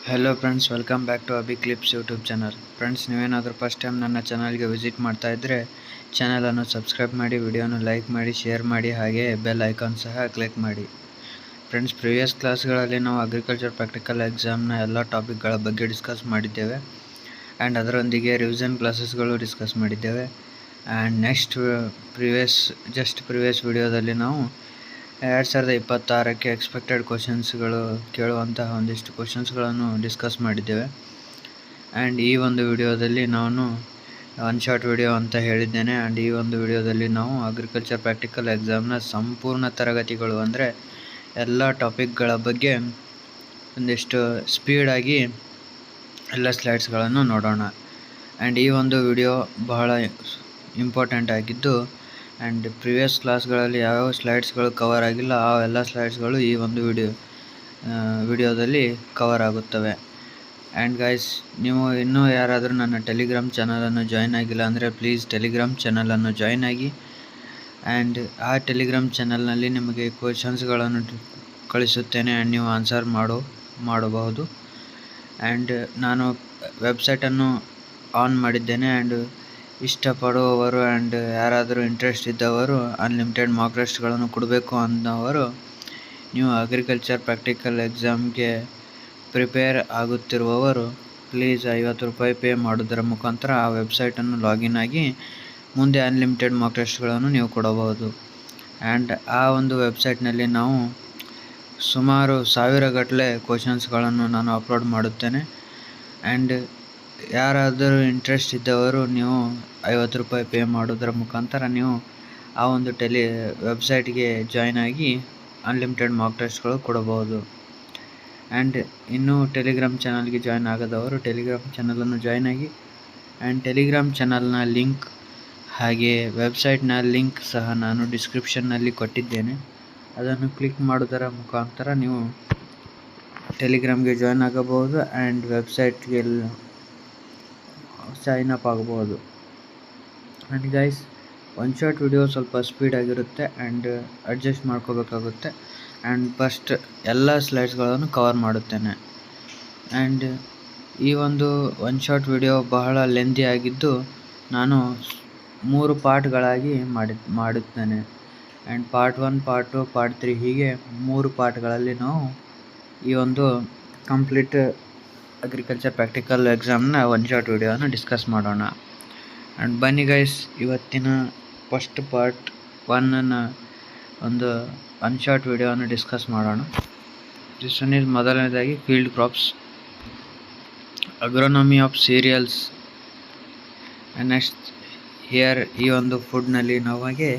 Hello friends, welcome back to Abhi clips YouTube channel. Friends, ನೀವೇನಾದರೂ first time ನನ್ನ ಚಾನಲ್ಗೆ visit ಮಾಡ್ತಾ ಇದ್ದರೆ ಚಾನಲನ್ನು ಸಬ್ಸ್ಕ್ರೈಬ್ ಮಾಡಿ, ವಿಡಿಯೋನ ಲೈಕ್ ಮಾಡಿ, ಶೇರ್ ಮಾಡಿ, ಹಾಗೆ ಬೆಲ್ ಐಕಾನ್ ಸಹ ಕ್ಲಿಕ್ ಮಾಡಿ. ಫ್ರೆಂಡ್ಸ್, ಪ್ರಿವಿಯಸ್ ಕ್ಲಾಸ್ಗಳಲ್ಲಿ ನಾವು ಅಗ್ರಿಕಲ್ಚರ್ ಪ್ರಾಕ್ಟಿಕಲ್ ಎಕ್ಸಾಮ್ನ ಎಲ್ಲ ಟಾಪಿಕ್ಗಳ ಬಗ್ಗೆ ಡಿಸ್ಕಸ್ ಮಾಡಿದ್ದೇವೆ. ಆ್ಯಂಡ್ ಅದರೊಂದಿಗೆ ರಿವಿಷನ್ ಕ್ಲಾಸಸ್ಗಳು ಡಿಸ್ಕಸ್ ಮಾಡಿದ್ದೇವೆ. ಆ್ಯಂಡ್ ನೆಕ್ಸ್ಟ್ ಪ್ರಿವಿಯಸ್ ವಿಡಿಯೋದಲ್ಲಿ ನಾವು 2026ಕ್ಕೆ ಎಕ್ಸ್ಪೆಕ್ಟೆಡ್ ಕ್ವಶನ್ಸ್ಗಳು ಕೇಳುವಂತಹ ಒಂದಿಷ್ಟು ಕ್ವಶನ್ಸ್ಗಳನ್ನು ಡಿಸ್ಕಸ್ ಮಾಡಿದ್ದೇವೆ. ಆ್ಯಂಡ್ ಈ ಒಂದು ವಿಡಿಯೋದಲ್ಲಿ ನಾನು ಒನ್ ಶಾರ್ಟ್ ವಿಡಿಯೋ ಅಂತ ಹೇಳಿದ್ದೇನೆ. ಆ್ಯಂಡ್ ಈ ಒಂದು ವಿಡಿಯೋದಲ್ಲಿ ನಾವು ಅಗ್ರಿಕಲ್ಚರ್ ಪ್ರಾಕ್ಟಿಕಲ್ ಎಕ್ಸಾಮ್ನ ಸಂಪೂರ್ಣ ತರಗತಿಗಳು ಅಂದರೆ ಎಲ್ಲ ಟಾಪಿಕ್ಗಳ ಬಗ್ಗೆ ಒಂದಿಷ್ಟು ಸ್ಪೀಡಾಗಿ ಎಲ್ಲ ಸ್ಲೈಡ್ಸ್ಗಳನ್ನು ನೋಡೋಣ. ಆ್ಯಂಡ್ ಈ ಒಂದು ವಿಡಿಯೋ ಬಹಳ ಇಂಪಾರ್ಟೆಂಟ್ ಆಗಿದ್ದು, ಆ್ಯಂಡ್ ಪ್ರಿವಿಯಸ್ ಕ್ಲಾಸ್ಗಳಲ್ಲಿ ಯಾವ್ಯಾವ ಸ್ಲೈಡ್ಸ್ಗಳು ಕವರ್ ಆಗಿಲ್ಲ ಆ ಎಲ್ಲ ಸ್ಲೈಡ್ಸ್ಗಳು ಈ ಒಂದು ವಿಡಿಯೋದಲ್ಲಿ ಕವರ್ ಆಗುತ್ತವೆ. ಆ್ಯಂಡ್ ಗೈಸ್, ನೀವು ಇನ್ನೂ ಯಾರಾದರೂ ನನ್ನ ಟೆಲಿಗ್ರಾಮ್ ಚಾನಲನ್ನು ಜಾಯ್ನ್ ಆಗಿಲ್ಲ ಅಂದರೆ ಪ್ಲೀಸ್ ಟೆಲಿಗ್ರಾಮ್ ಚಾನಲನ್ನು ಜಾಯ್ನ್ ಆಗಿ. ಆ್ಯಂಡ್ ಆ ಟೆಲಿಗ್ರಾಮ್ ಚಾನಲ್ನಲ್ಲಿ ನಿಮಗೆ ಕ್ವಶನ್ಸ್ಗಳನ್ನು ಕಳಿಸುತ್ತೇನೆ ಆ್ಯಂಡ್ ನೀವು ಆನ್ಸರ್ ಮಾಡಬಹುದು. ಆ್ಯಂಡ್ ನಾನು ವೆಬ್ಸೈಟನ್ನು ಆನ್ ಮಾಡಿದ್ದೇನೆ. ಆ್ಯಂಡ್ ಇಷ್ಟಪಡುವವರು ಆ್ಯಂಡ್ ಯಾರಾದರೂ ಇಂಟ್ರೆಸ್ಟ್ ಇದ್ದವರು ಅನ್ಲಿಮಿಟೆಡ್ ಮಾರ್ಕ್ ಟೆಸ್ಟ್ಗಳನ್ನು ಕೊಡಬೇಕು ಅನ್ನೋವರು ನೀವು ಅಗ್ರಿಕಲ್ಚರ್ ಪ್ರಾಕ್ಟಿಕಲ್ ಎಕ್ಸಾಮ್ಗೆ ಪ್ರಿಪೇರ್ ಆಗುತ್ತಿರುವವರು ಪ್ಲೀಸ್ ₹50 ಪೇ ಮಾಡೋದರ ಮುಖಾಂತರ ಆ ವೆಬ್ಸೈಟನ್ನು ಲಾಗಿನ್ ಆಗಿ ಮುಂದೆ ಅನ್ಲಿಮಿಟೆಡ್ ಮಾರ್ಕ್ ಟೆಸ್ಟ್ಗಳನ್ನು ನೀವು ಕೊಡಬಹುದು. ಆ್ಯಂಡ್ ಆ ಒಂದು ವೆಬ್ಸೈಟ್ನಲ್ಲಿ ನಾವು ಸುಮಾರು 1000 ಗಟ್ಟಲೆ ಕ್ವಶನ್ಸ್ಗಳನ್ನು ನಾನು ಅಪ್ಲೋಡ್ ಮಾಡುತ್ತೇನೆ. ಆ್ಯಂಡ್ ಯಾರಾದರೂ ಇಂಟ್ರೆಸ್ಟ್ ಇದ್ದವರು ನೀವು ₹50 ಪೇ ಮಾಡೋದರ ಮುಖಾಂತರ ನೀವು ಆ ಒಂದು ವೆಬ್ಸೈಟ್ಗೆ ಜಾಯ್ನ್ ಆಗಿ ಅನ್ಲಿಮಿಟೆಡ್ ಮಾರ್ಕ್ ಟೆಸ್ಟ್ಗಳು ಕೊಡಬಹುದು. ಆ್ಯಂಡ್ ಇನ್ನೂ ಟೆಲಿಗ್ರಾಮ್ ಚಾನಲ್ಗೆ ಜಾಯ್ನ್ ಆಗದವರು ಟೆಲಿಗ್ರಾಮ್ ಚಾನಲನ್ನು ಜಾಯ್ನ್ ಆಗಿ. ಆ್ಯಂಡ್ ಟೆಲಿಗ್ರಾಮ್ ಚಾನಲ್ನ ಲಿಂಕ್ ಹಾಗೆ ವೆಬ್ಸೈಟ್ನ ಲಿಂಕ್ ಸಹ ನಾನು ಡಿಸ್ಕ್ರಿಪ್ಷನ್ನಲ್ಲಿ ಕೊಟ್ಟಿದ್ದೇನೆ. ಅದನ್ನು ಕ್ಲಿಕ್ ಮಾಡೋದರ ಮುಖಾಂತರ ನೀವು ಟೆಲಿಗ್ರಾಮ್ಗೆ ಜಾಯ್ನ್ ಆಗಬಹುದು ಆ್ಯಂಡ್ ವೆಬ್ಸೈಟ್ಗೆ ಸೈನ್ ಅಪ್ ಆಗಬಹುದು. And guys, one short video ಸ್ವಲ್ಪ ಸ್ಪೀಡ್ ಆಗಿರುತ್ತೆ ಆ್ಯಂಡ್ ಅಡ್ಜಸ್ಟ್ ಮಾಡ್ಕೋಬೇಕಾಗುತ್ತೆ. ಆ್ಯಂಡ್ ಫಸ್ಟ್ ಎಲ್ಲ ಸ್ಲೈಡ್ಸ್ಗಳನ್ನು ಕವರ್ ಮಾಡುತ್ತೇನೆ. ಆ್ಯಂಡ್ ಈ ಒಂದು ಒನ್ ಶಾರ್ಟ್ ವಿಡಿಯೋ ಬಹಳ ಲೆಂದಿ ಆಗಿದ್ದು ನಾನು 3 ಪಾರ್ಟ್ಗಳಾಗಿ ಮಾಡುತ್ತೇನೆ. ಆ್ಯಂಡ್ ಪಾರ್ಟ್ 1, ಪಾರ್ಟ್ 2, ಪಾರ್ಟ್ 3 ಹೀಗೆ 3 ಪಾರ್ಟ್ಗಳಲ್ಲಿ ನಾವು ಈ ಒಂದು ಕಂಪ್ಲೀಟ್ ಅಗ್ರಿಕಲ್ಚರ್ ಪ್ರಾಕ್ಟಿಕಲ್ ಎಕ್ಸಾಮ್ನ ಒನ್ ಶಾರ್ಟ್ ವಿಡಿಯೋನ ಡಿಸ್ಕಸ್ ಮಾಡೋಣ. ಆ್ಯಂಡ್ ಬನ್ನಿ ಗೈಸ್, ಇವತ್ತಿನ ಫಸ್ಟ್ ಪಾರ್ಟ್ 1ನ ಒಂದು ಒನ್ ಶಾರ್ಟ್ ವಿಡಿಯೋನ ಡಿಸ್ಕಸ್ ಮಾಡೋಣ. ದಿಸ್ ಒನ್ ಈಸ್ ಮೊದಲನೇದಾಗಿ field crops, agronomy of cereals. And next here ಈ ಒಂದು ಫುಡ್ನಲ್ಲಿ ನಮಗೆ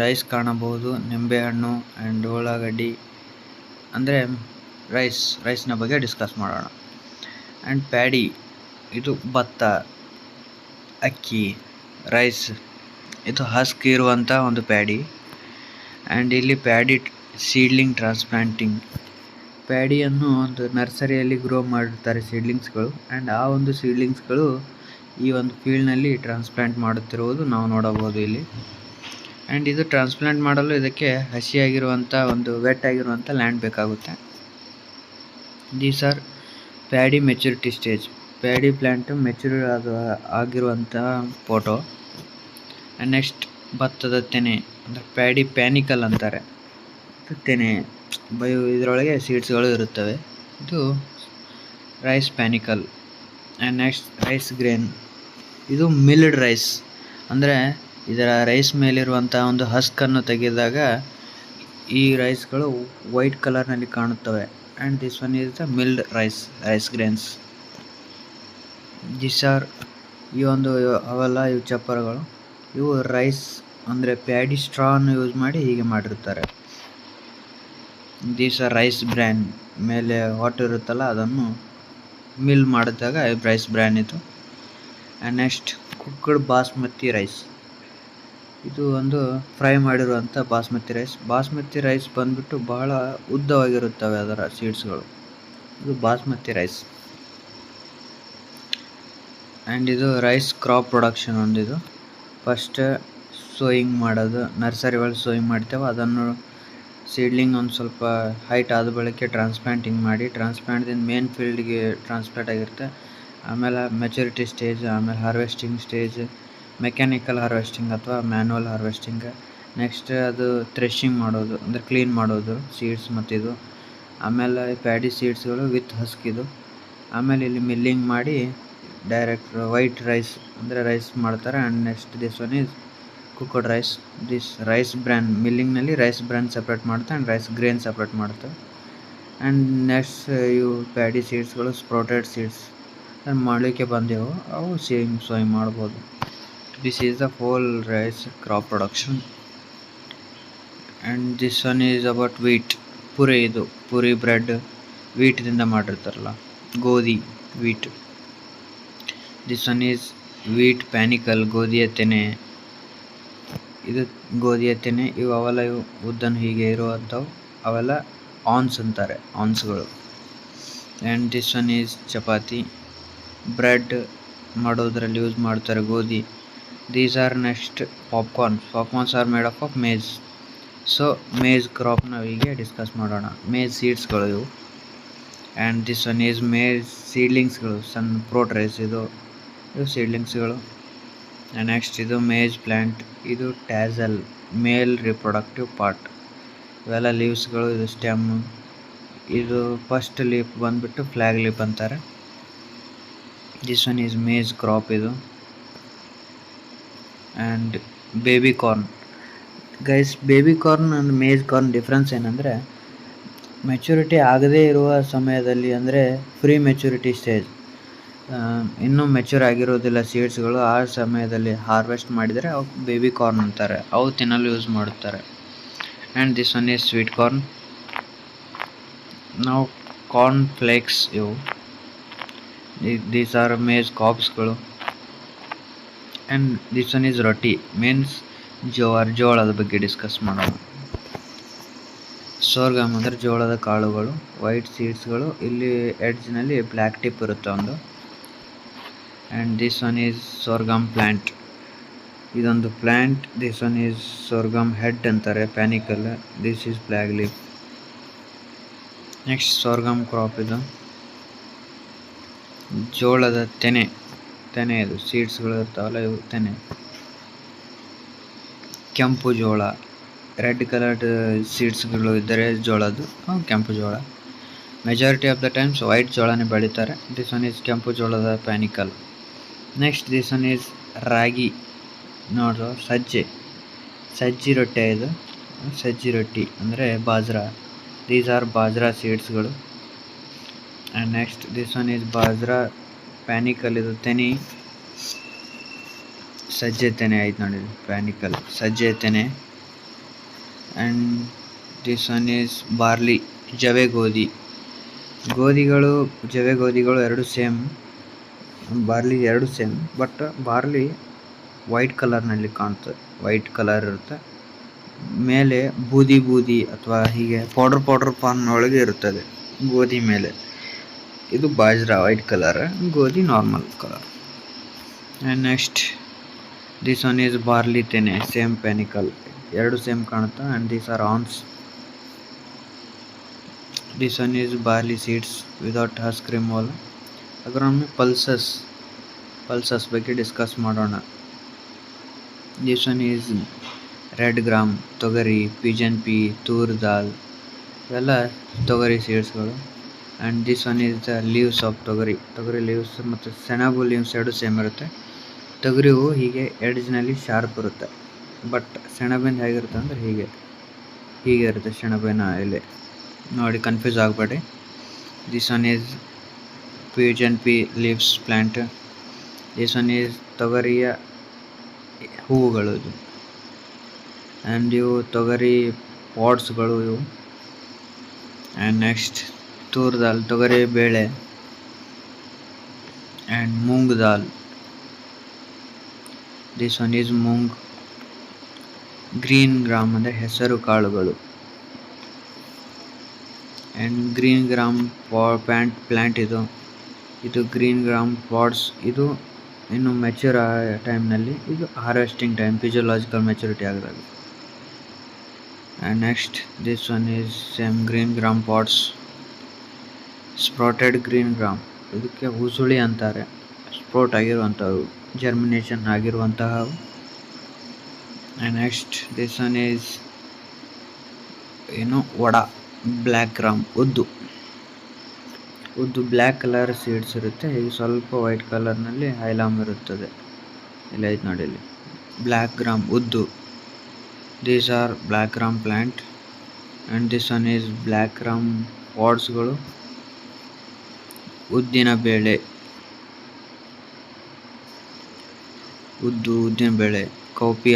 ರೈಸ್ ಕಾಣಬಹುದು, ನಿಂಬೆಹಣ್ಣು ಆ್ಯಂಡ್ ಉಳ್ಳಾಗಡ್ಡಿ ಅಂದರೆ ರೈಸ್ನ ಬಗ್ಗೆ ಡಿಸ್ಕಸ್ ಮಾಡೋಣ. ಆ್ಯಂಡ್ ಪ್ಯಾಡಿ, ಇದು ಭತ್ತ, ಅಕ್ಕಿ, ರೈಸ್, ಇದು ಹಸ್ಕ್ ಇರುವಂಥ ಒಂದು ಪ್ಯಾಡಿ. ಆ್ಯಂಡ್ ಇಲ್ಲಿ ಪ್ಯಾಡಿ ಸೀಡ್ಲಿಂಗ್ ಟ್ರಾನ್ಸ್ಪ್ಲಾಂಟಿಂಗ್, ಪ್ಯಾಡಿಯನ್ನು ಒಂದು ನರ್ಸರಿಯಲ್ಲಿ ಗ್ರೋ ಮಾಡಿರ್ತಾರೆ ಸೀಡ್ಲಿಂಗ್ಸ್ಗಳು. ಆ್ಯಂಡ್ ಆ ಒಂದು ಸೀಡ್ಲಿಂಗ್ಸ್ಗಳು ಈ ಒಂದು ಫೀಲ್ಡ್ನಲ್ಲಿ ಟ್ರಾನ್ಸ್ಪ್ಲಾಂಟ್ ಮಾಡುತ್ತಿರುವುದು ನಾವು ನೋಡಬಹುದು ಇಲ್ಲಿ. ಆ್ಯಂಡ್ ಇದು ಟ್ರಾನ್ಸ್ಪ್ಲಾಂಟ್ ಮಾಡಲು ಇದಕ್ಕೆ ಹಸಿಯಾಗಿರುವಂಥ ಒಂದು ವೆಟ್ ಆಗಿರುವಂಥ ಲ್ಯಾಂಡ್ ಬೇಕಾಗುತ್ತೆ. These are paddy maturity stage, paddy plant mature ಆಗಿರುವಂಥ ಫೋಟೋ. ಆ್ಯಂಡ್ ನೆಕ್ಸ್ಟ್ ಭತ್ತದ ತೆನೆ ಅಂದರೆ ಪ್ಯಾಡಿ ಪ್ಯಾನಿಕಲ್ ಅಂತಾರೆ, ತೆನೆ ಇದರೊಳಗೆ ಸೀಡ್ಸ್ಗಳು ಇರುತ್ತವೆ. ಇದು rice panicle. And next rice grain, ಇದು ಮಿಲ್ಡ್ ರೈಸ್ ಅಂದರೆ ಇದರ ರೈಸ್ ಮೇಲಿರುವಂಥ ಒಂದು ಹಸ್ಕನ್ನು ತೆಗೆದಾಗ ಈ ರೈಸ್ಗಳು ವೈಟ್ ಕಲರ್ನಲ್ಲಿ ಕಾಣುತ್ತವೆ. And this one is the milled rice grains. This are ಇವು ಚಪ್ಪರಗಳು. ಇವು ರೈಸ್ ಅಂದರೆ ಪ್ಯಾಡಿ ಸ್ಟ್ರಾವನ್ನು ಯೂಸ್ ಮಾಡಿ ಹೀಗೆ ಮಾಡಿರ್ತಾರೆ. ದೀಸ್ ಆರ್ ರೈಸ್ ಬ್ರ್ಯಾನ್, ಮೇಲೆ ವಾಟರ್ ಇರುತ್ತಲ್ಲ ಅದನ್ನು ಮಿಲ್ ಮಾಡಿದಾಗ ರೈಸ್ ಬ್ರ್ಯಾನ್ ಇದು. And next cooked basmati rice, ಇದು ಒಂದು ಫ್ರೈ ಮಾಡಿರುವಂಥ ಬಾಸ್ಮತಿ ರೈಸ್ ಬಂದ್ಬಿಟ್ಟು ಬಹಳ ಉದ್ದವಾಗಿರುತ್ತವೆ ಅದರ ಸೀಡ್ಸ್ಗಳು. ಇದು ಬಾಸ್ಮತಿ ರೈಸ್. ಆ್ಯಂಡ್ ಇದು ರೈಸ್ ಕ್ರಾಪ್ ಪ್ರೊಡಕ್ಷನ್ ಒಂದಿದು. ಫಸ್ಟ್ ಸೋಯಿಂಗ್ ಮಾಡೋದು, ನರ್ಸರಿಗಳು ಸೋಯಿಂಗ್ ಮಾಡ್ತೇವೆ, ಅದನ್ನು ಸೀಡ್ಲಿಂಗ್ ಒಂದು ಸ್ವಲ್ಪ ಹೈಟ್ ಆದ ಬಳಿಕ ಟ್ರಾನ್ಸ್ಪ್ಲಾಂಟಿಂಗ್ ಮಾಡಿ, ಟ್ರಾನ್ಸ್ಪ್ಲಾಂಟ್ದಿಂದ ಮೇನ್ ಫೀಲ್ಡ್ಗೆ ಟ್ರಾನ್ಸ್ಪ್ಲಾಂಟ್ ಆಗಿರುತ್ತೆ. ಆಮೇಲೆ ಮೆಚುರಿಟಿ ಸ್ಟೇಜ್, ಆಮೇಲೆ ಹಾರ್ವೆಸ್ಟಿಂಗ್ ಸ್ಟೇಜ್, ಮೆಕ್ಯಾನಿಕಲ್ ಹಾರ್ವೆಸ್ಟಿಂಗ್ ಅಥವಾ ಮ್ಯಾನ್ಯುವಲ್ ಹಾರ್ವೆಸ್ಟಿಂಗ್. ನೆಕ್ಸ್ಟ್ ಅದು ಥ್ರೆಶಿಂಗ್ ಮಾಡೋದು, ಅಂದರೆ ಕ್ಲೀನ್ ಮಾಡೋದು ಸೀಡ್ಸ್ ಮತ್ತು ಇದು. ಆಮೇಲೆ ಪ್ಯಾಡಿ ಸೀಡ್ಸ್ಗಳು ವಿತ್ ಹಸ್ಕ್ ಇದು. ಆಮೇಲೆ ಇಲ್ಲಿ ಮಿಲ್ಲಿಂಗ್ ಮಾಡಿ ಡೈರೆಕ್ಟ್ ವೈಟ್ ರೈಸ್ ಅಂದರೆ ರೈಸ್ ಮಾಡ್ತಾರೆ. And next this one is cooked rice. This rice bran ಮಿಲ್ಲಿಂಗ್ನಲ್ಲಿ ರೈಸ್ ಬ್ರ್ಯಾನ್ ಸಪ್ರೇಟ್ ಮಾಡುತ್ತೆ ಆ್ಯಂಡ್ ರೈಸ್ ಗ್ರೇನ್ ಸಪ್ರೇಟ್ ಮಾಡುತ್ತೆ. ಆ್ಯಂಡ್ ನೆಕ್ಸ್ಟ್ ಇವು ಪ್ಯಾಡಿ ಸೀಡ್ಸ್ಗಳು ಸ್ಪ್ರೌಟೆಡ್ ಸೀಡ್ಸ್ ಮಾಡಲಿಕ್ಕೆ ಬಂದೆವು, ಅವು ಸೋಯಿಂಗ್ ಮಾಡ್ಬೋದು. This is the whole rice crop production. And this one is about wheat. Puri, ಇದು ಪುರಿ ಬ್ರೆಡ್ ವೀಟ್ದಿಂದ ಮಾಡಿರ್ತಾರಲ್ಲ, ಗೋಧಿ wheat. This one is wheat panicle, ಗೋಧಿಯ ತೆನೆ. ಇದು ಗೋಧಿಯ ತೆನೆ. ಅವೆಲ್ಲ ಉದ್ದನ್ನು ಹೀಗೆ ಇರುವಂಥವು, ಅವೆಲ್ಲ ಆನ್ಸ್ ಅಂತಾರೆ, ಆನ್ಸ್ಗಳು. And this one is chapati. Bread ಮಾಡೋದ್ರಲ್ಲಿ ಯೂಸ್ ಮಾಡ್ತಾರೆ ಗೋಧಿ. These are next popcorns are made of maize. So maize crop ನಾವು ಹೀಗೆ ಡಿಸ್ಕಸ್ ಮಾಡೋಣ. ಮೇಜ್ ಸೀಡ್ಸ್ಗಳು ಇವು. And this one is maize ಸೀಡ್ಲಿಂಗ್ಸ್ಗಳು, ಸಣ್ಣ ಪ್ರೋಟ್ ರೈಸ್ ಇವು ಸೀಡ್ಲಿಂಗ್ಸ್ಗಳು. ನೆಕ್ಸ್ಟ್ ಇದು ಮೇಜ್ ಪ್ಲ್ಯಾಂಟ್. ಇದು ಟ್ಯಾಸಲ್, ಮೇಲ್ ರಿಪ್ರೊಡಕ್ಟಿವ್ ಪಾರ್ಟ್. ಇವೆಲ್ಲ ಲೀವ್ಸ್ಗಳು. ಇದು ಸ್ಟೆಮ್. ಇದು ಫಸ್ಟ್ ಲೀಫ್ ಬಂದುಬಿಟ್ಟು ಫ್ಲ್ಯಾಗ್ ಲೀಫ್ ಅಂತಾರೆ. This one is maize crop ಇದು. And baby corn. Guys, baby corn and maize corn difference ಏನಂದರೆ, ಮೆಚುರಿಟಿ ಆಗದೇ ಇರುವ ಸಮಯದಲ್ಲಿ, ಅಂದರೆ ಫ್ರೀ ಮೆಚುರಿಟಿ ಸ್ಟೇಜ್, ಇನ್ನೂ ಮೆಚೂರ್ ಆಗಿರೋದಿಲ್ಲ ಸೀಡ್ಸ್ಗಳು, ಆ ಸಮಯದಲ್ಲಿ ಹಾರ್ವೆಸ್ಟ್ ಮಾಡಿದರೆ ಅವು ಬೇಬಿ ಕಾರ್ನ್ ಅಂತಾರೆ. ಅವು ತಿನ್ನಲು ಯೂಸ್ ಮಾಡುತ್ತಾರೆ. And this one is sweet corn. ನಾವು ಕಾರ್ನ್ ಫ್ಲೇಕ್ಸ್ ಇವು. ದೀಸ್ ಆರ್ ಮೇಜ್ ಕಾಬ್ಸ್ಗಳು. And this one is roti, means ಜೋಳದ ಬಗ್ಗೆ ಡಿಸ್ಕಸ್ ಮಾಡೋಣ. ಸೋರ್ಗಮ್ ಅಂದರೆ ಜೋಳದ ಕಾಳುಗಳು, ವೈಟ್ ಸೀಡ್ಸ್ಗಳು. ಇಲ್ಲಿ ಎಡ್ಜ್ನಲ್ಲಿ ಬ್ಲ್ಯಾಕ್ ಟಿಪ್ ಇರುತ್ತೆ ಒಂದು. And this one is sorghum plant. ಇದೊಂದು plant. This one is sorghum head ಅಂತಾರೆ, panicle. This is flag leaf. Next sorghum crop. ಇದು ಜೋಳದ ತೆನೆ ಇದು ಸೀಡ್ಸ್ಗಳು ಇರ್ತಾವಲ್ಲ, ಇವು ತೆನೆ. ಕೆಂಪು ಜೋಳ, ರೆಡ್ ಕಲರ್ಡ್ ಸೀಡ್ಸ್ಗಳು ಇದ್ದರೆ ಜೋಳದ್ದು, ಕೆಂಪು ಜೋಳ. Majority of the times white ಜೋಳನೇ ಬೆಳೀತಾರೆ. ದಿಸ್ ಒನ್ ಈಸ್ ಕೆಂಪು ಜೋಳದ panicle. Next this one is ragi. ನೋಡ್ರು, ಸಜ್ಜಿ ರೊಟ್ಟೆ. ಇದು ಸಜ್ಜಿ ರೊಟ್ಟಿ ಅಂದರೆ ಬಾಜ್ರಾ. ದೀಸ್ ಆರ್ ಬಾಜ್ರಾ ಸೀಡ್ಸ್ಗಳು. And next this one is bajra panicle. ಇದು ತೆನೆ, ಸಜ್ಜೆ ತೆನೆ ಆಯ್ತು ನೋಡಿ, ಪ್ಯಾನಿಕಲ್ ಸಜ್ಜೆ ತೆನೆ. And this one is barley, ಜವೆ ಗೋಧಿ. ಜವೆ ಗೋಧಿಗಳು ಎರಡು ಸೇಮ್, ಬಾರ್ಲಿ ಎರಡು ಸೇಮ್. ಬಟ್ ಬಾರ್ಲಿ ವೈಟ್ ಕಲರ್ನಲ್ಲಿ ಕಾಣ್ತದೆ, ವೈಟ್ ಕಲರ್ ಇರುತ್ತೆ. ಮೇಲೆ ಬೂದಿ ಅಥವಾ ಹೀಗೆ ಪೌಡರ್ ಫಾರ್ಮ್ ಒಳಗೆ ಇರುತ್ತದೆ ಗೋಧಿ ಮೇಲೆ. ಇದು ಬಾಜ್ರಾ ವೈಟ್ ಕಲರ್, ಗೋಧಿ normal colour. And next this one is barley ತೆನೆ, ಸೇಮ್ ಪ್ಯಾನಿಕಲ್, ಎರಡು ಸೇಮ್ ಕಾಣುತ್ತೆ. And these are awns. This one is barley seeds without husk removal. Agronomy pulses ಬಗ್ಗೆ ಡಿಸ್ಕಸ್ ಮಾಡೋಣ. This one is red gram, ತೊಗರಿ, pigeon pea, toor dal, ಇವೆಲ್ಲ ತೊಗರಿ ಸೀಡ್ಸ್ಗಳು. And this one is the leaves of ತೊಗರಿ leaves ಮತ್ತು ಸೆಣಬು ಲೀವ್ಸ್ ಎರಡು ಸೇಮ್ ಇರುತ್ತೆ. ತೊಗರಿವು ಹೀಗೆ ಎಡ್ಜ್ನಲ್ಲಿ ಶಾರ್ಪ್ ಇರುತ್ತೆ, ಬಟ್ ಸೆಣಬಿಂದ ಹೇಗಿರುತ್ತೆ ಅಂದರೆ ಹೀಗೆ ಇರುತ್ತೆ ಸೆಣಬಿನ ಎಲೆ. ನೋಡಿ, ಕನ್ಫ್ಯೂಸ್ ಆಗಬೇಡಿ. This one is pigeon pea leaves plant. This one is ತೊಗರಿಯ ಹೂವುಗಳು ಇದು. ಆ್ಯಂಡ್ ಇವು ತೊಗರಿ ಪಾಟ್ಸ್ಗಳು ಇವು. ಆ್ಯಂಡ್ ನೆಕ್ಸ್ಟ್ ತೂರ್ ದಾಲ್, ತೊಗರಿ ಬೇಳೆ. And moong dal. This one is moong. Green gram ಅಂದರೆ ಹೆಸರು ಕಾಳುಗಳು. ಆ್ಯಂಡ್ ಗ್ರೀನ್ ಗ್ರಾಮ್ ಪ್ಲ್ಯಾಂಟ್ ಇದು ಗ್ರೀನ್ ಗ್ರಾಮ್ ಪಾಟ್ಸ್. ಇದು ಇನ್ನು ಮೆಚ್ಯೂರ್ ಟೈಮ್ನಲ್ಲಿ, ಇದು ಹಾರ್ವೆಸ್ಟಿಂಗ್ ಟೈಮ್, ಫಿಸಿಯೋಲಾಜಿಕಲ್ ಮೆಚುರಿಟಿ ಆಗಿದಾಗ. And next, this one is same green gram pots, sprouted green gram. ಇದಕ್ಕೆ ಹುಸುಳಿ ಅಂತಾರೆ. ಸ್ಪ್ರೌಟ್ ಆಗಿರುವಂಥವು, ಜರ್ಮಿನೇಷನ್ ಆಗಿರುವಂತಹವು. And next, this one is vada, black gram, ಉದ್ದು ಬ್ಲ್ಯಾಕ್ ಕಲರ್ ಸೀಡ್ಸ್ ಇರುತ್ತೆ. ಈಗ ಸ್ವಲ್ಪ ವೈಟ್ ಕಲರ್ನಲ್ಲಿ ಹೈಲಾಮ್ ಇರುತ್ತದೆ. ಇಲ್ಲ ಐತೆ ನೋಡಿ ಇಲ್ಲಿ, ಬ್ಲ್ಯಾಕ್ ಗ್ರಾಮ್, ಉದ್ದು. These are black gram plant. And this one is black gram ಪಾಟ್ಸ್ಗಳು, ಉದ್ದಿನ ಬೇಳೆ, ಉದ್ದಿನ ಬೇಳೆ. ಕೌಪಿ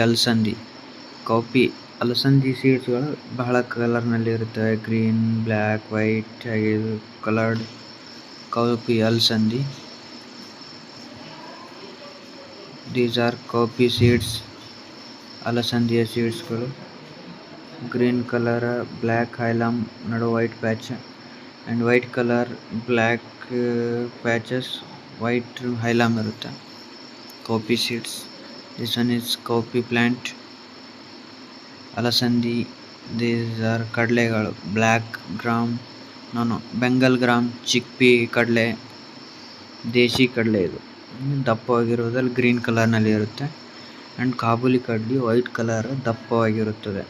ಅಲಸಂದಿ ಸೀಡ್ಸ್ಗಳು ಬಹಳ ಕಲರ್ನಲ್ಲಿ ಇರುತ್ತವೆ. ಗ್ರೀನ್, ಬ್ಲ್ಯಾಕ್, ವೈಟ್ ಹಾಗೆ ಕಲರ್ಡ್ ಕೌಪಿ ಅಲಸಂದಿ. ದೀಸ್ ಆರ್ ಕೌಪಿ ಸೀಡ್ಸ್, ಅಲಸಂದಿಯ ಸೀಡ್ಸ್ಗಳು. ಗ್ರೀನ್ ಕಲರ್, ಬ್ಲ್ಯಾಕ್ ಹೈಲಾಮ್, ನಡು white patch. And white colour, black patches, white hilum ಇರುತ್ತೆ. Cowpea seeds. This one is cowpea plant, ಅಲಸಂದಿ. ದೀಸ್ ಆರ್ ಕಡಲೆಗಳು, black gram, Bengal gram, chickpea ಕಡಲೆ, ದೇಶಿ ಕಡಲೆ. ಇದು ದಪ್ಪವಾಗಿರುವುದಲ್ಲಿ ಗ್ರೀನ್ ಕಲರ್ನಲ್ಲಿ ಇರುತ್ತೆ. ಆ್ಯಂಡ್ ಕಾಬೂಲಿ ಕಡ್ಲಿ ವೈಟ್ ಕಲರ್ ದಪ್ಪವಾಗಿರುತ್ತದೆ.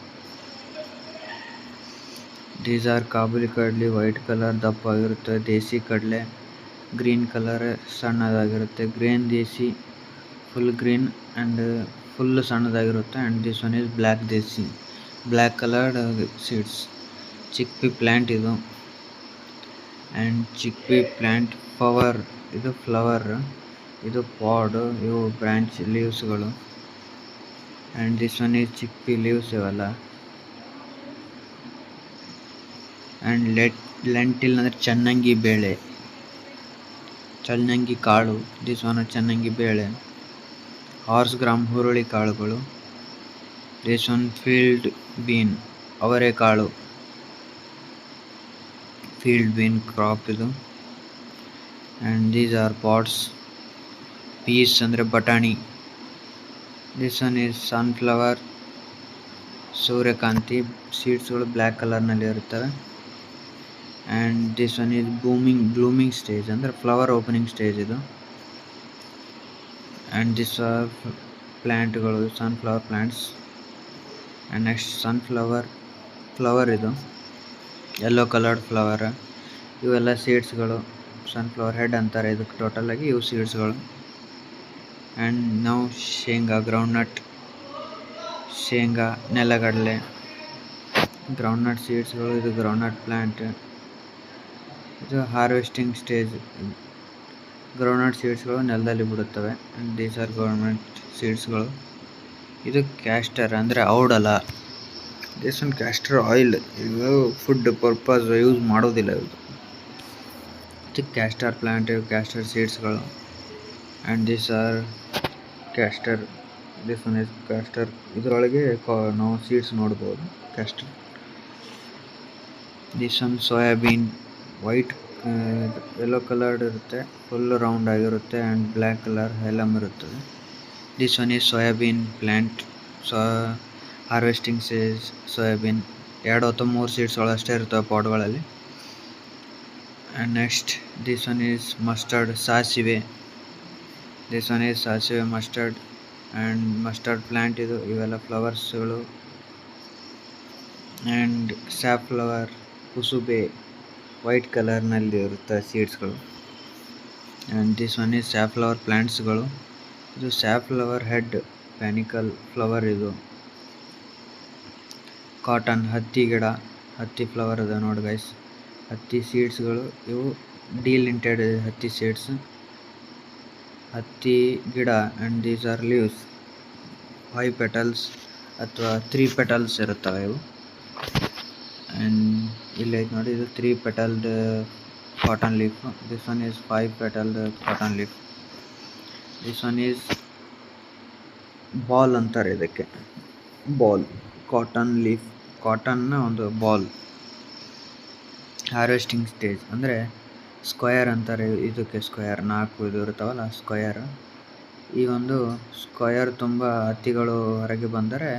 ದೀಸ್ ಆರ್ ಕಾಬೂಲಿ ಕಡ್ಲಿ, ವೈಟ್ ಕಲರ್ ದಪ್ಪವಾಗಿರುತ್ತದೆ. ದೇಸಿ ಕಡಲೆ ಗ್ರೀನ್ ಕಲರ್ ಸಣ್ಣದಾಗಿರುತ್ತೆ. Green desi full green and full ಸಣ್ಣದಾಗಿರುತ್ತೆ. And this one is black desi, black coloured seeds. Chickpea plant ಇದು. ಆ್ಯಂಡ್ ಚಿಕ್ಪಿ ಪ್ಲ್ಯಾಂಟ್ ಫ್ಲವರ್, ಇದು ಫ್ಲವರ್, ಇದು ಪಾಡ್, ಇವು ಬ್ರಾಂಚ್ ಲೀವ್ಸ್ಗಳು. And this one is chickpea leaves ಇವೆಲ್ಲ. ಆ್ಯಂಡ್ ಲೆಂಟಿಲ್ ಅಂದರೆ ಚನ್ನಂಗಿ ಬೇಳೆ, ಚನ್ನಂಗಿ ಕಾಳು. ದಿಸ್ ಒನ್ ಚನ್ನಂಗಿ ಬೇಳೆ. ಹಾರ್ಸ್ ಗ್ರಾಮ್ ಹುರುಳಿ ಕಾಳುಗಳು. ದಿಸ್ ಒನ್ ಫೀಲ್ಡ್ ಬೀನ್, ಅವರೆಕಾಳು, ಫೀಲ್ಡ್ ಬೀನ್ ಕ್ರಾಪ್ ಇದು. And these are pods. Peas ಅಂದರೆ ಬಟಾಣಿ. ದಿಸ್ ಒನ್ ಈಸ್ ಸನ್ಫ್ಲವರ್, ಸೂರ್ಯಕಾಂತಿ. ಸೀಡ್ಸ್ಗಳು ಬ್ಲ್ಯಾಕ್ ಕಲರ್ನಲ್ಲಿ ಇರುತ್ತವೆ. And this one is blooming stage, ಅಂದರೆ ಫ್ಲವರ್ ಓಪನಿಂಗ್ ಸ್ಟೇಜ್ ಇದು. ಆ್ಯಂಡ್ ದಿಸ್ ಆರ್ ಪ್ಲ್ಯಾಂಟ್ಗಳು, sunflower plants. And next flower ಇದು, ಯೆಲ್ಲೋ ಕಲರ್ಡ್ ಫ್ಲವರ್. ಇವೆಲ್ಲ ಸೀಡ್ಸ್ಗಳು, ಸನ್ಫ್ಲವರ್ ಹೆಡ್ ಅಂತಾರೆ ಇದಕ್ಕೆ ಟೋಟಲಾಗಿ. ಇವು ಸೀಡ್ಸ್ಗಳು. ಆ್ಯಂಡ್ ನಾವು ಶೇಂಗಾ, ಗ್ರೌಂಡ್ನಟ್, ಶೇಂಗಾ, ನೆಲಗಡಲೆ, ಗ್ರೌಂಡ್ನಟ್ ಸೀಡ್ಸ್ಗಳು. ಇದು ಗ್ರೌಂಡ್ನಟ್ ಪ್ಲ್ಯಾಂಟ್. ಇದು ಹಾರ್ವೆಸ್ಟಿಂಗ್ ಸ್ಟೇಜ್. ಗ್ರೌಂಡ್ನಟ್ ಸೀಡ್ಸ್ಗಳು ನೆಲದಲ್ಲಿ ಬಿಡುತ್ತವೆ. ಆ್ಯಂಡ್ ದೀಸ್ ಆರ್ ಗ್ರೌಂಡ್ನಟ್ ಸೀಡ್ಸ್ಗಳು. ಇದು ಕ್ಯಾಸ್ಟರ್ ಅಂದರೆ ಔಡಲ. This one castor oil. ಇದು ಫುಡ್ ಪರ್ಪಸ್ ಯೂಸ್ ಮಾಡೋದಿಲ್ಲ ಇದು. ಇದು ಕ್ಯಾಸ್ಟರ್ ಪ್ಲ್ಯಾಂಟ್, ಕ್ಯಾಸ್ಟರ್ ಸೀಡ್ಸ್ಗಳು. And this are castor. This one is castor. ಇದರೊಳಗೆ ನಾವು ಸೀಡ್ಸ್ ನೋಡ್ಬೋದು, castor. This one soybean, white yellow coloured ಇರುತ್ತೆ, ಫುಲ್ ರೌಂಡ್ ಆಗಿರುತ್ತೆ. ಆ್ಯಂಡ್ ಬ್ಲ್ಯಾಕ್ ಕಲರ್ ಹೈಲಮ್ ಇರುತ್ತದೆ. This one is soybean plant. Harvesting stage soybean. 2 ಅಥವಾ 3 ಸೀಡ್ಸ್ಗಳು ಅಷ್ಟೇ ಇರ್ತವೆ ಪಾಟ್ಗಳಲ್ಲಿ. And next, this one is mustard, ಸಾಸಿವೆ. ದಿಸ್ ಒನ್ ಈಸ್ ಸಾಸಿವೆ ಮಸ್ಟರ್ಡ್. ಆ್ಯಂಡ್ ಮಸ್ಟರ್ಡ್ ಪ್ಲ್ಯಾಂಟ್ ಇದು. ಇವೆಲ್ಲ ಫ್ಲವರ್ಸ್ಗಳು. ಆ್ಯಂಡ್ ಸ್ಯಾಫ್ಲವರ್, ಕುಸುಬೆ, ವೈಟ್ ಕಲರ್ನಲ್ಲಿ ಇರುತ್ತೆ ಸೀಡ್ಸ್ಗಳು. And this one is safflower ಪ್ಲ್ಯಾಂಟ್ಸ್ಗಳು. ಇದು ಸ್ಯಾಫ್ಲವರ್ ಹೆಡ್, ಪ್ಯಾನಿಕಲ್ ಫ್ಲವರ್ ಇದು. ಕಾಟನ್, ಹತ್ತಿ ಗಿಡ, ಹತ್ತಿ ಫ್ಲವರ್ ಅದ ನೋಡಿ ಗೈಸ್. ಹತ್ತಿ ಸೀಡ್ಸ್ಗಳು ಇವು ಡಿಲಿಂಟೆಡ್ ಹತ್ತಿ ಸೀಡ್ಸ್, ಹತ್ತಿ ಗಿಡ. And these R leaves, 5 petals ಅಥವಾ 3 ಪೆಟಲ್ಸ್ ಇರುತ್ತವೆ ಇವು. ಆ್ಯಂಡ್ ಇಲ್ಲಿ ಐತೆ ನೋಡಿ, ಇದು 3 petalled cotton leaf. This one is 5 petalled cotton leaf. This one is ball ಅಂತಾರೆ ಇದಕ್ಕೆ, ಬಾಲ್, ಕಾಟನ್ ಲೀಫ್, ಕಾಟನ್ನ ಒಂದು ಬಾಲ್. ಹಾರ್ವೆಸ್ಟಿಂಗ್ ಸ್ಟೇಜ್ ಅಂದರೆ ಸ್ಕ್ವಯರ್ ಅಂತಾರೆ ಇದಕ್ಕೆ. ಸ್ಕ್ವಯರ್ 4 ಇದು ಇರ್ತಾವಲ್ಲ, ಸ್ಕ್ವಯರ್. ಈ ಒಂದು ಸ್ಕ್ವಯರ್ ತುಂಬ ಹತ್ತಿಗಳು ಹೊರಗೆ ಬಂದರೆ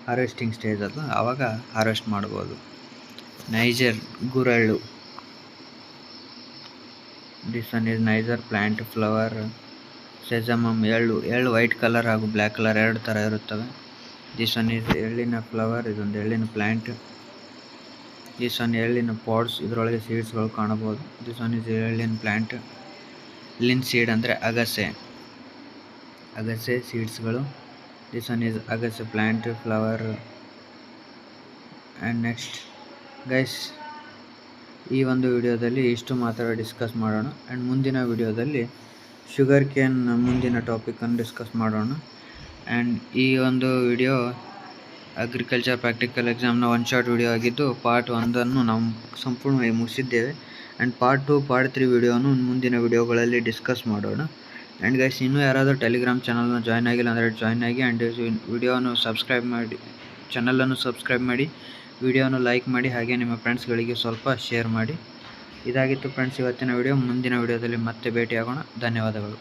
ಹಾರ್ವೆಸ್ಟಿಂಗ್ ಸ್ಟೇಜ್ ಅದು, ಆವಾಗ ಹಾರ್ವೆಸ್ಟ್ ಮಾಡ್ಬೋದು. ನೈಜರ್ ಗುರೆಳ್ಳು, this one is Niger plant flower sesamum. ಎಳ್ಳು ವೈಟ್ ಕಲರ್ ಹಾಗೂ ಬ್ಲ್ಯಾಕ್ ಕಲರ್ ಎರಡು ಥರ ಇರುತ್ತವೆ. ದಿಸ್ ಒನ್ ಈಸ್ ಎಳ್ಳಿನ ಫ್ಲವರ್, ಇದೊಂದು ಎಳ್ಳಿನ ಪ್ಲ್ಯಾಂಟ್. ದಿಸ್ ಒನ್ ಎಳ್ಳಿನ ಪಾಡ್ಸ್, ಇದರೊಳಗೆ ಸೀಡ್ಸ್ಗಳು ಕಾಣಬಹುದು. ದಿಸ್ ಒನ್ ಈಸ್ ಎಳ್ಳಿನ ಪ್ಲ್ಯಾಂಟ್. ಲಿನ್ಸೀಡ್ ಅಂದರೆ ಅಗಸೆ ಸೀಡ್ಸ್ಗಳು. ದಿಸ್ ಒನ್ ಈಸ್ ಅಗಸೆ plant flower. And next guys, ಈ ಒಂದು ವಿಡಿಯೋದಲ್ಲಿ ಇಷ್ಟು ಮಾತ್ರ ಡಿಸ್ಕಸ್ ಮಾಡೋಣ. ಆ್ಯಂಡ್ ಮುಂದಿನ ವಿಡಿಯೋದಲ್ಲಿ ಶುಗರ್ ಕೇನ್ ಮುಂದಿನ ಟಾಪಿಕನ್ನು ಡಿಸ್ಕಸ್ ಮಾಡೋಣ. ಆ್ಯಂಡ್ ಈ ಒಂದು ವಿಡಿಯೋ ಅಗ್ರಿಕಲ್ಚರ್ ಪ್ರಾಕ್ಟಿಕಲ್ ಎಕ್ಸಾಮ್ನ ಒನ್ ಶಾಟ್ ವಿಡಿಯೋ ಆಗಿದ್ದು, ಪಾರ್ಟ್ 1 ನಾವು ಸಂಪೂರ್ಣವಾಗಿ ಮುಗಿಸಿದ್ದೇವೆ. ಆ್ಯಂಡ್ ಪಾರ್ಟ್ 2, ಪಾರ್ಟ್ 3 ವಿಡಿಯೋನು ಮುಂದಿನ ವಿಡಿಯೋಗಳಲ್ಲಿ ಡಿಸ್ಕಸ್ ಮಾಡೋಣ. ಆ್ಯಂಡ್ ಗೈಸ್, ಇನ್ನೂ ಯಾರಾದರೂ ಟೆಲಿಗ್ರಾಮ್ ಚಾನಲ್ನ ಜಾಯ್ನ್ ಆಗಿಲ್ಲ ಅಂದರೆ ಜಾಯ್ನ್ ಆಗಿ. ಆ್ಯಂಡ್ ವಿಡಿಯೋನು ಸಬ್ಸ್ಕ್ರೈಬ್ ಮಾಡಿ, ಚಾನಲನ್ನು ಸಬ್ಸ್ಕ್ರೈಬ್ ಮಾಡಿ, ವಿಡಿಯೋನು ಲೈಕ್ ಮಾಡಿ, ಹಾಗೆ ನಿಮ್ಮ ಫ್ರೆಂಡ್ಸ್ಗಳಿಗೆ ಸ್ವಲ್ಪ ಶೇರ್ ಮಾಡಿ. ಇದಾಗಿತ್ತು ಫ್ರೆಂಡ್ಸ್ ಇವತ್ತಿನ ವಿಡಿಯೋ. ಮುಂದಿನ ವಿಡಿಯೋದಲ್ಲಿ ಮತ್ತೆ ಭೇಟಿಯಾಗೋಣ. ಧನ್ಯವಾದಗಳು.